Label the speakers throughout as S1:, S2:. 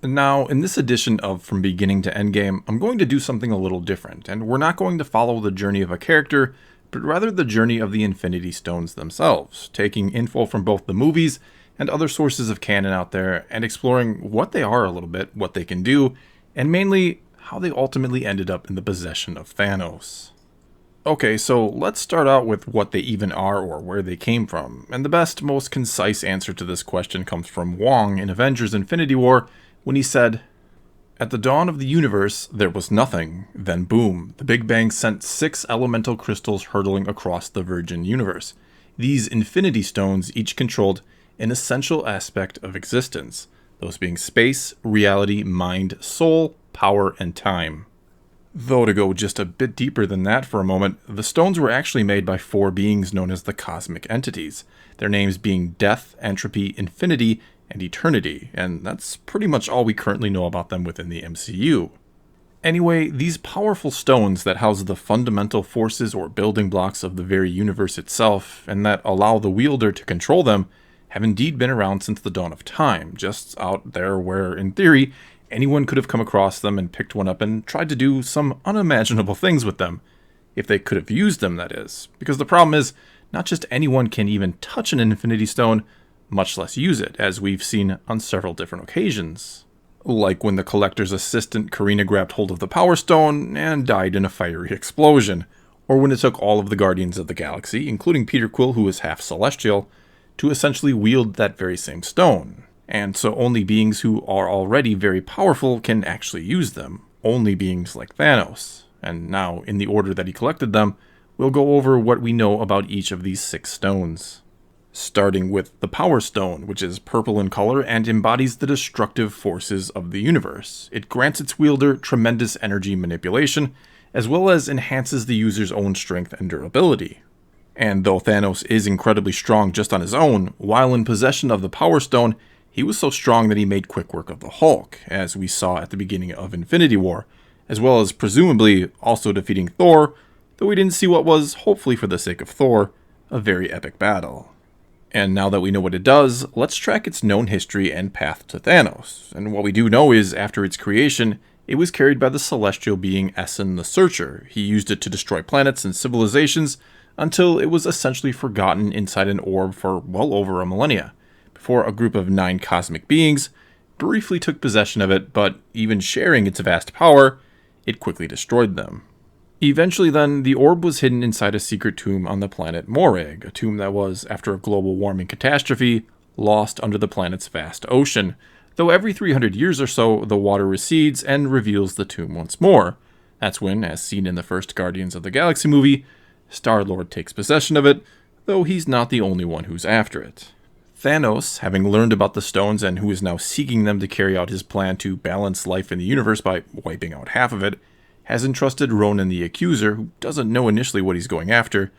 S1: Now, in this edition of From Beginning to Endgame, I'm going to do something a little different, and we're not going to follow the journey of a character, but rather the journey of the Infinity Stones themselves, taking info from both the movies and other sources of canon out there, and exploring what they are a little bit, what they can do, and mainly how they ultimately ended up in the possession of Thanos. Okay, so let's start out with what they even are or where they came from, and the best, most concise answer to this question comes from Wong in Avengers Infinity War, when he said, "At the dawn of the universe, there was nothing. Then boom, the Big Bang sent 6 elemental crystals hurtling across the virgin universe. These Infinity Stones each controlled an essential aspect of existence, those being space, reality, mind, soul, power, and time." Though to go just a bit deeper than that for a moment, the stones were actually made by 4 beings known as the cosmic entities, their names being Death, Entropy, Infinity, and Eternity, and that's pretty much all we currently know about them within the MCU. Anyway, these powerful stones that house the fundamental forces or building blocks of the very universe itself, and that allow the wielder to control them, have indeed been around since the dawn of time, just out there where, in theory, anyone could have come across them and picked one up and tried to do some unimaginable things with them. If they could have used them, that is. Because the problem is, not just anyone can even touch an Infinity Stone, much less use it, as we've seen on several different occasions. Like when the Collector's assistant Karina grabbed hold of the Power Stone and died in a fiery explosion, or when it took all of the Guardians of the Galaxy, including Peter Quill who is half celestial, to essentially wield that very same stone. And so only beings who are already very powerful can actually use them, only beings like Thanos. And now, in the order that he collected them, we'll go over what we know about each of these 6 stones. Starting with the Power Stone, which is purple in color and embodies the destructive forces of the universe. It grants its wielder tremendous energy manipulation, as well as enhances the user's own strength and durability. And though Thanos is incredibly strong just on his own, while in possession of the Power Stone, he was so strong that he made quick work of the Hulk, as we saw at the beginning of Infinity War, as well as presumably also defeating Thor, though we didn't see what was, hopefully for the sake of Thor, a very epic battle. And now that we know what it does, let's track its known history and path to Thanos. And what we do know is, after its creation, it was carried by the celestial being Essen the Searcher. He used it to destroy planets and civilizations until it was essentially forgotten inside an orb for well over a millennia, before a group of 9 cosmic beings briefly took possession of it, but even sharing its vast power, it quickly destroyed them. Eventually then, the orb was hidden inside a secret tomb on the planet Morag, a tomb that was, after a global warming catastrophe, lost under the planet's vast ocean, though every 300 years or so, the water recedes and reveals the tomb once more. That's when, as seen in the first Guardians of the Galaxy movie, Star-Lord takes possession of it, though he's not the only one who's after it. Thanos, having learned about the stones and who is now seeking them to carry out his plan to balance life in the universe by wiping out half of it, has entrusted Ronan the Accuser, who doesn't know initially what he's going after,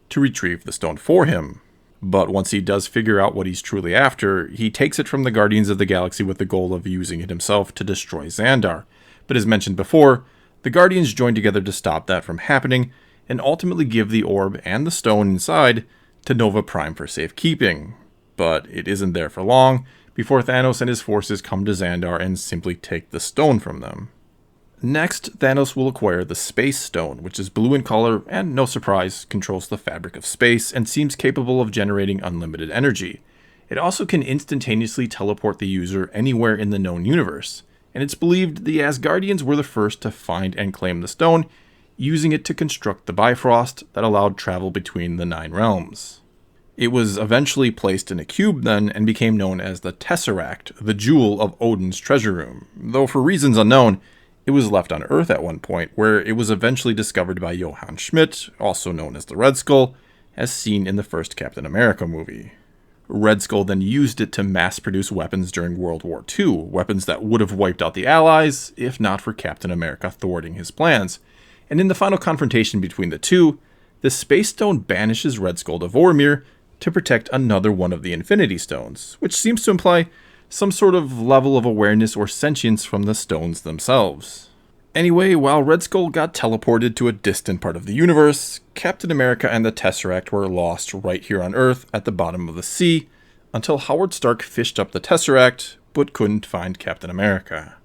S1: to retrieve the stone for him. But once he does figure out what he's truly after, he takes it from the Guardians of the Galaxy with the goal of using it himself to destroy Xandar. But as mentioned before, the Guardians join together to stop that from happening, and ultimately give the orb and the stone inside to Nova Prime for safekeeping. But it isn't there for long, before Thanos and his forces come to Xandar and simply take the stone from them. Next, Thanos will acquire the Space Stone, which is blue in color and, no surprise, controls the fabric of space and seems capable of generating unlimited energy. It also can instantaneously teleport the user anywhere in the known universe, and it's believed the Asgardians were the first to find and claim the stone, using it to construct the Bifrost that allowed travel between the 9 realms. It was eventually placed in a cube then and became known as the Tesseract, the jewel of Odin's treasure room, though for reasons unknown, it was left on Earth at one point, where it was eventually discovered by Johann Schmidt, also known as the Red Skull, as seen in the first Captain America movie. Red Skull then used it to mass-produce weapons during World War II, weapons that would have wiped out the Allies, if not for Captain America thwarting his plans. And in the final confrontation between the two, the Space Stone banishes Red Skull to Vormir to protect another one of the Infinity Stones, which seems to imply some sort of level of awareness or sentience from the stones themselves. Anyway, while Red Skull got teleported to a distant part of the universe, Captain America and the Tesseract were lost right here on Earth at the bottom of the sea, until Howard Stark fished up the Tesseract, but couldn't find Captain America.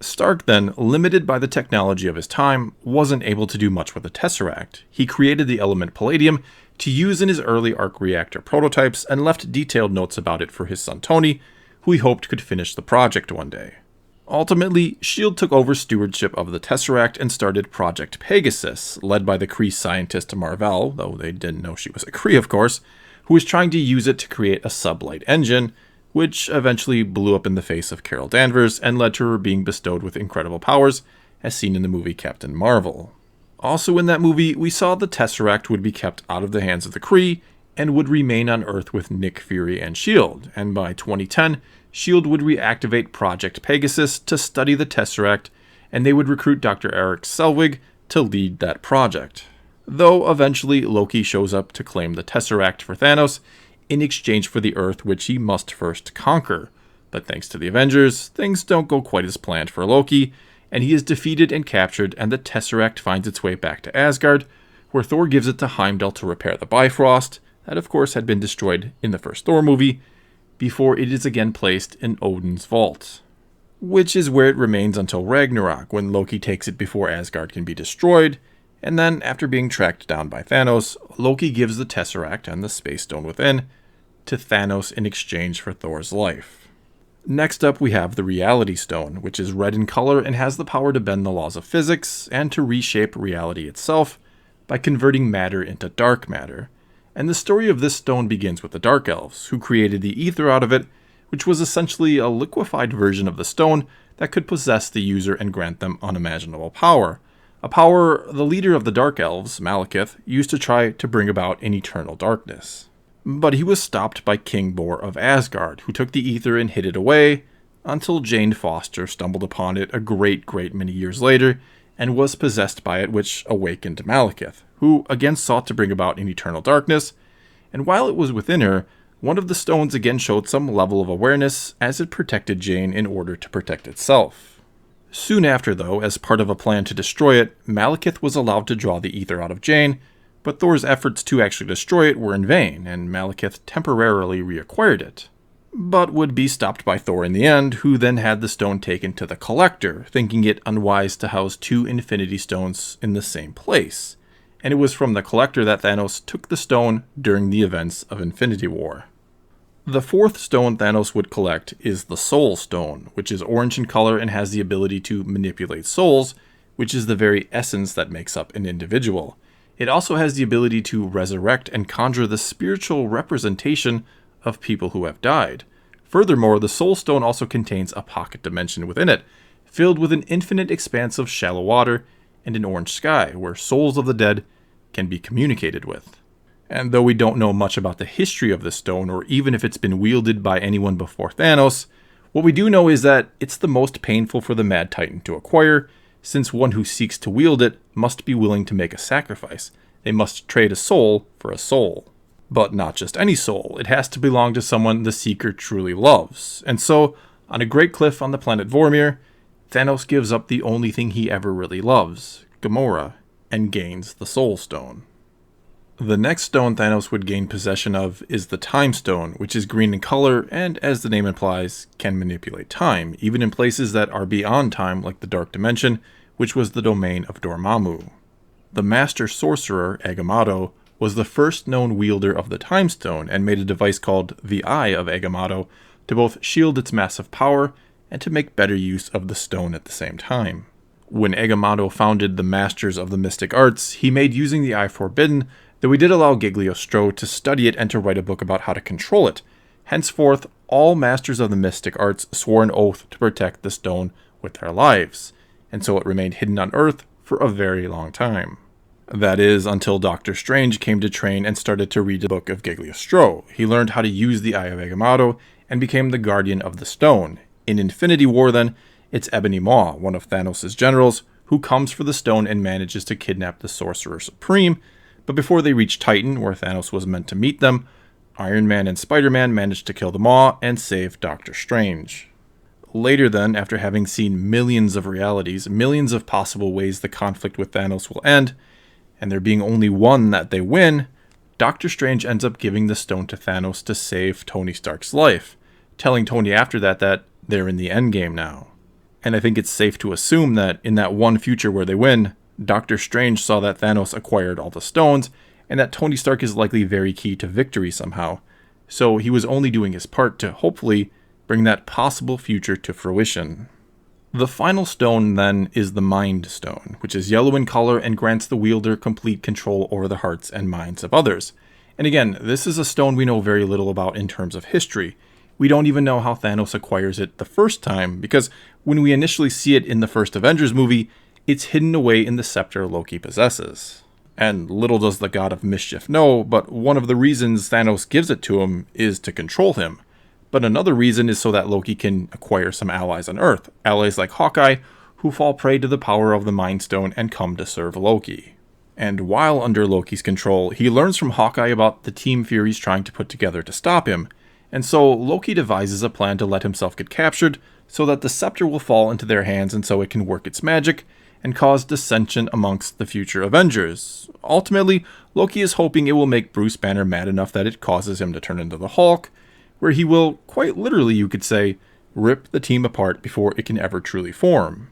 S1: Stark then, limited by the technology of his time, wasn't able to do much with the Tesseract. He created the element palladium to use in his early arc reactor prototypes and left detailed notes about it for his son Tony, who he hoped could finish the project one day. Ultimately, S.H.I.E.L.D. took over stewardship of the Tesseract and started Project Pegasus, led by the Kree scientist Mar-Vell, though they didn't know she was a Kree of course, who was trying to use it to create a sublight engine, which eventually blew up in the face of Carol Danvers and led to her being bestowed with incredible powers, as seen in the movie Captain Marvel. Also in that movie, we saw the Tesseract would be kept out of the hands of the Kree and would remain on Earth with Nick Fury and S.H.I.E.L.D., and by 2010, S.H.I.E.L.D. would reactivate Project Pegasus to study the Tesseract, and they would recruit Dr. Eric Selvig to lead that project. Though eventually Loki shows up to claim the Tesseract for Thanos, in exchange for the Earth which he must first conquer. But thanks to the Avengers, things don't go quite as planned for Loki, and he is defeated and captured, and the Tesseract finds its way back to Asgard, where Thor gives it to Heimdall to repair the Bifrost, that of course had been destroyed in the first Thor movie, before it is again placed in Odin's vault. Which is where it remains until Ragnarok, when Loki takes it before Asgard can be destroyed, and then, after being tracked down by Thanos, Loki gives the Tesseract and the Space Stone within to Thanos in exchange for Thor's life. Next up, we have the Reality Stone, which is red in color and has the power to bend the laws of physics and to reshape reality itself by converting matter into dark matter. And the story of this stone begins with the Dark Elves, who created the ether out of it, which was essentially a liquefied version of the stone that could possess the user and grant them unimaginable power. A power the leader of the Dark Elves, Malekith, used to try to bring about an eternal darkness. But he was stopped by King Bor of Asgard, who took the ether and hid it away, until Jane Foster stumbled upon it a great many years later, and was possessed by it, which awakened Malekith, who again sought to bring about an eternal darkness, and while it was within her, one of the stones again showed some level of awareness as it protected Jane in order to protect itself. Soon after, though, as part of a plan to destroy it, Malekith was allowed to draw the ether out of Jane, but Thor's efforts to actually destroy it were in vain, and Malekith temporarily reacquired it, but would be stopped by Thor in the end, who then had the stone taken to the Collector, thinking it unwise to house two Infinity Stones in the same place, and it was from the Collector that Thanos took the stone during the events of Infinity War. The fourth stone Thanos would collect is the Soul Stone, which is orange in color and has the ability to manipulate souls, which is the very essence that makes up an individual. It also has the ability to resurrect and conjure the spiritual representation of people who have died. Furthermore, the Soul Stone also contains a pocket dimension within it, filled with an infinite expanse of shallow water and an orange sky, where souls of the dead can be communicated with. And though we don't know much about the history of this stone, or even if it's been wielded by anyone before Thanos, what we do know is that it's the most painful for the Mad Titan to acquire, since one who seeks to wield it must be willing to make a sacrifice. They must trade a soul for a soul. But not just any soul, it has to belong to someone the Seeker truly loves. And so, on a great cliff on the planet Vormir, Thanos gives up the only thing he ever really loves, Gamora, and gains the Soul Stone. The next stone Thanos would gain possession of is the Time Stone, which is green in color and, as the name implies, can manipulate time, even in places that are beyond time like the Dark Dimension, which was the domain of Dormammu. The Master Sorcerer, Agamotto, was the first known wielder of the Time Stone and made a device called the Eye of Agamotto to both shield its massive power and to make better use of the stone at the same time. When Agamotto founded the Masters of the Mystic Arts, he made using the Eye forbidden, though he did allow Gigliostro to study it and to write a book about how to control it. Henceforth, all Masters of the Mystic Arts swore an oath to protect the stone with their lives, and so it remained hidden on Earth for a very long time. That is, until Doctor Strange came to train and started to read the book of Gigliostro. He learned how to use the Eye of Agamotto and became the guardian of the stone. In Infinity War, then, it's Ebony Maw, one of Thanos' generals, who comes for the stone and manages to kidnap the Sorcerer Supreme, but before they reach Titan, where Thanos was meant to meet them, Iron Man and Spider-Man managed to kill the Maw and save Doctor Strange. Later then, after having seen millions of realities, millions of possible ways the conflict with Thanos will end, and there being only one that they win, Doctor Strange ends up giving the stone to Thanos to save Tony Stark's life, telling Tony after that they're in the Endgame now. And I think it's safe to assume that in that one future where they win, Doctor Strange saw that Thanos acquired all the stones, and that Tony Stark is likely very key to victory somehow. So he was only doing his part to hopefully bring that possible future to fruition. The final stone, then, is the Mind Stone, which is yellow in color and grants the wielder complete control over the hearts and minds of others. And again, this is a stone we know very little about in terms of history. We don't even know how Thanos acquires it the first time, because when we initially see it in the first Avengers movie, it's hidden away in the scepter Loki possesses. And little does the god of mischief know, but one of the reasons Thanos gives it to him is to control him. But another reason is so that Loki can acquire some allies on Earth, allies like Hawkeye, who fall prey to the power of the Mind Stone and come to serve Loki. And while under Loki's control, he learns from Hawkeye about the team Fury's trying to put together to stop him, and so Loki devises a plan to let himself get captured so that the scepter will fall into their hands and so it can work its magic and cause dissension amongst the future Avengers. Ultimately, Loki is hoping it will make Bruce Banner mad enough that it causes him to turn into the Hulk, where he will, quite literally you could say, rip the team apart before it can ever truly form.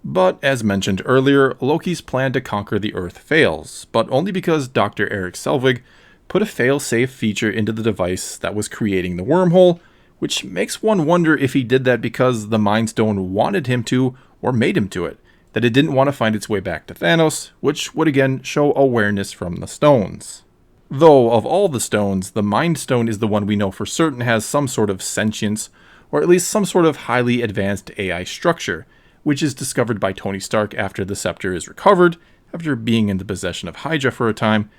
S1: But as mentioned earlier, Loki's plan to conquer the Earth fails, but only because Dr. Eric Selvig put a fail-safe feature into the device that was creating the wormhole, which makes one wonder if he did that because the Mind Stone wanted him to or made him to it, that it didn't want to find its way back to Thanos, which would again show awareness from the stones. Though, of all the stones, the Mind Stone is the one we know for certain has some sort of sentience, or at least some sort of highly advanced AI structure, which is discovered by Tony Stark after the scepter is recovered, after being in the possession of Hydra for a time,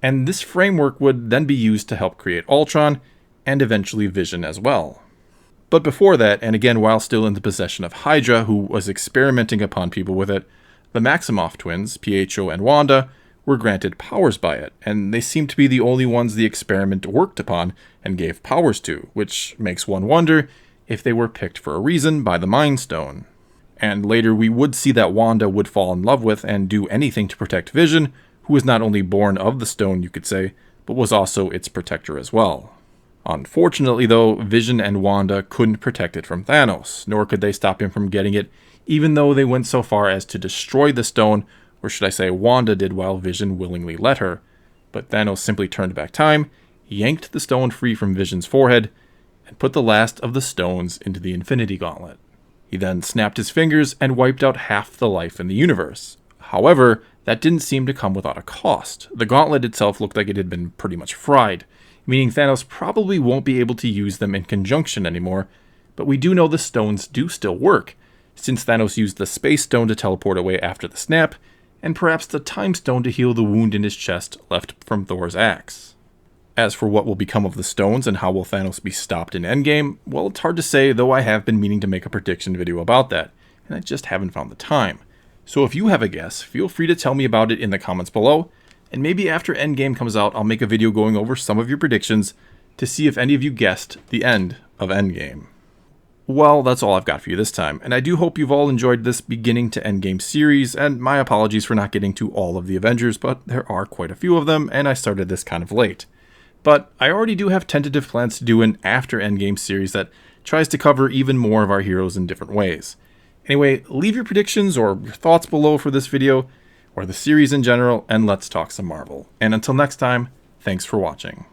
S1: and this framework would then be used to help create Ultron, and eventually Vision as well. But before that, and again while still in the possession of Hydra, who was experimenting upon people with it, the Maximoff twins, Pietro and Wanda, were granted powers by it, and they seem to be the only ones the experiment worked upon and gave powers to, which makes one wonder if they were picked for a reason by the Mind Stone. And later we would see that Wanda would fall in love with and do anything to protect Vision, who was not only born of the stone, you could say, but was also its protector as well. Unfortunately though, Vision and Wanda couldn't protect it from Thanos, nor could they stop him from getting it, even though they went so far as to destroy the stone, or should I say Wanda did while Vision willingly let her. But Thanos simply turned back time, yanked the stone free from Vision's forehead, and put the last of the stones into the Infinity Gauntlet. He then snapped his fingers and wiped out half the life in the universe. However, that didn't seem to come without a cost. The gauntlet itself looked like it had been pretty much fried, meaning Thanos probably won't be able to use them in conjunction anymore, but we do know the stones do still work, since Thanos used the Space Stone to teleport away after the snap, and perhaps the Time Stone to heal the wound in his chest left from Thor's axe. As for what will become of the stones and how will Thanos be stopped in Endgame, well, it's hard to say, though I have been meaning to make a prediction video about that, and I just haven't found the time. So if you have a guess, feel free to tell me about it in the comments below, and maybe after Endgame comes out, I'll make a video going over some of your predictions to see if any of you guessed the end of Endgame. Well, that's all I've got for you this time, and I do hope you've all enjoyed this beginning to Endgame series, and my apologies for not getting to all of the Avengers, but there are quite a few of them, and I started this kind of late. But I already do have tentative plans to do an after Endgame series that tries to cover even more of our heroes in different ways. Anyway, leave your predictions or your thoughts below for this video, or the series in general, and let's talk some Marvel. And until next time, thanks for watching.